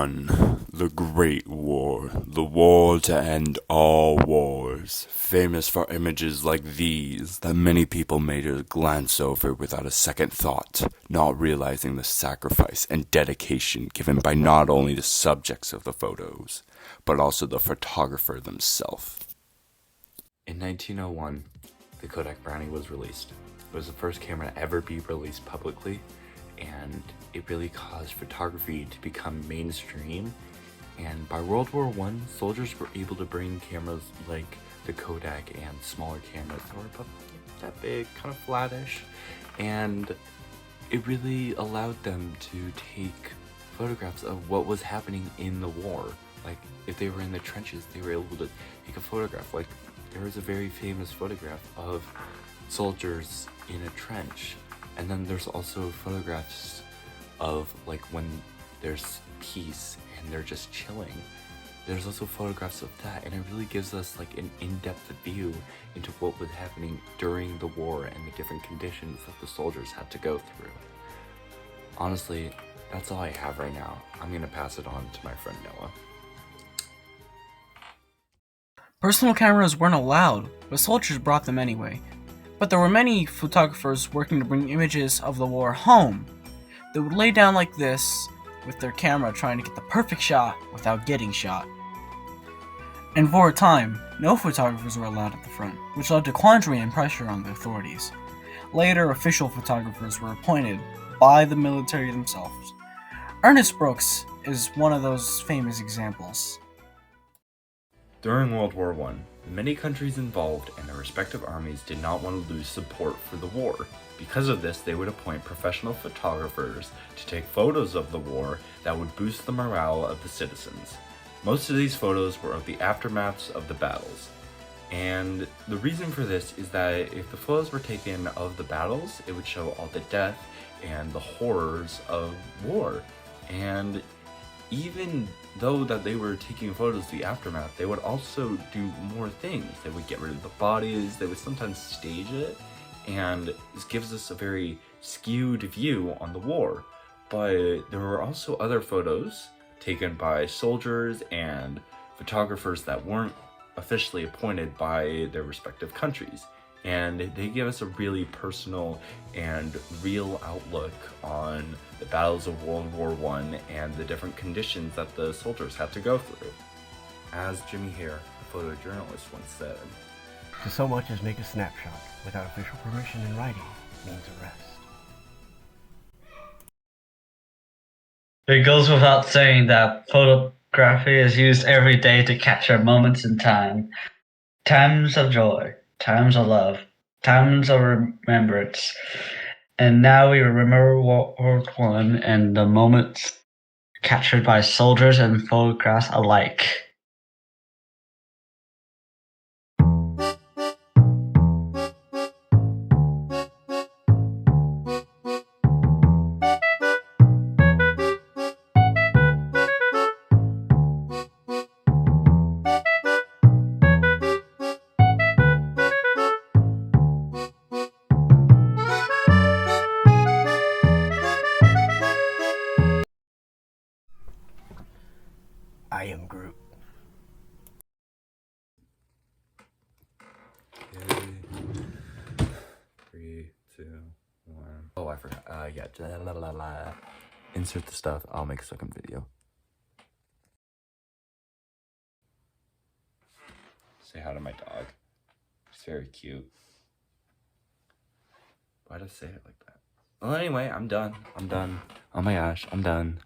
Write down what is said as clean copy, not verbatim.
1901, the Great War, the war to end all wars, famous for images like these that many people may just glance over without a second thought, not realizing the sacrifice and dedication given by not only the subjects of the photos, but also the photographer themselves. In 1901, the Kodak Brownie was released. It was the first camera to ever be released publicly, and it really caused photography to become mainstream. And by World War I, soldiers were able to bring cameras like the Kodak and smaller cameras that were about that big, kind of flattish, and it really allowed them to take photographs of what was happening in the war. Like, if they were in the trenches, they were able to take a photograph. Like, there was a very famous photograph of soldiers in a trench. And then there's also photographs of like when there's peace and they're just chilling. There's also photographs of that, and it really gives us like an in-depth view into what was happening during the war and the different conditions that the soldiers had to go through. Honestly, that's all I have right now. I'm gonna pass it on to my friend Noah. Personal cameras weren't allowed, but soldiers brought them anyway. But there were many photographers working to bring images of the war home. They would lay down like this with their camera trying to get the perfect shot without getting shot. And for a time, no photographers were allowed at the front, which led to quandary and pressure on the authorities. Later, official photographers were appointed by the military themselves. Ernest Brooks is one of those famous examples. During World War I, many countries involved and their respective armies did not want to lose support for the war. Because of this, they would appoint professional photographers to take photos of the war that would boost the morale of the citizens. Most of these photos were of the aftermaths of the battles. And the reason for this is that if the photos were taken of the battles, it would show all the death and the horrors of war. And even though that they were taking photos of the aftermath, they would also do more things. They would get rid of the bodies, they would sometimes stage it, and this gives us a very skewed view on the war. But there were also other photos taken by soldiers and photographers that weren't officially appointed by their respective countries. And they give us a really personal and real outlook on the battles of World War I and the different conditions that the soldiers had to go through. As Jimmy Hare, a photojournalist, once said, "To so much as make a snapshot without official permission in writing means arrest." It goes without saying that photography is used every day to capture moments in time. Times of joy, times of love, times of remembrance. And now we remember World War I and the moments captured by soldiers and photographs alike. I am Groot. Okay. 3, 2, 1. Oh, I forgot. Yeah. Insert the stuff. I'll make a second video. Say hi to my dog. It's very cute. Why did I say it like that? Well, anyway, I'm done. Oh my gosh, I'm done.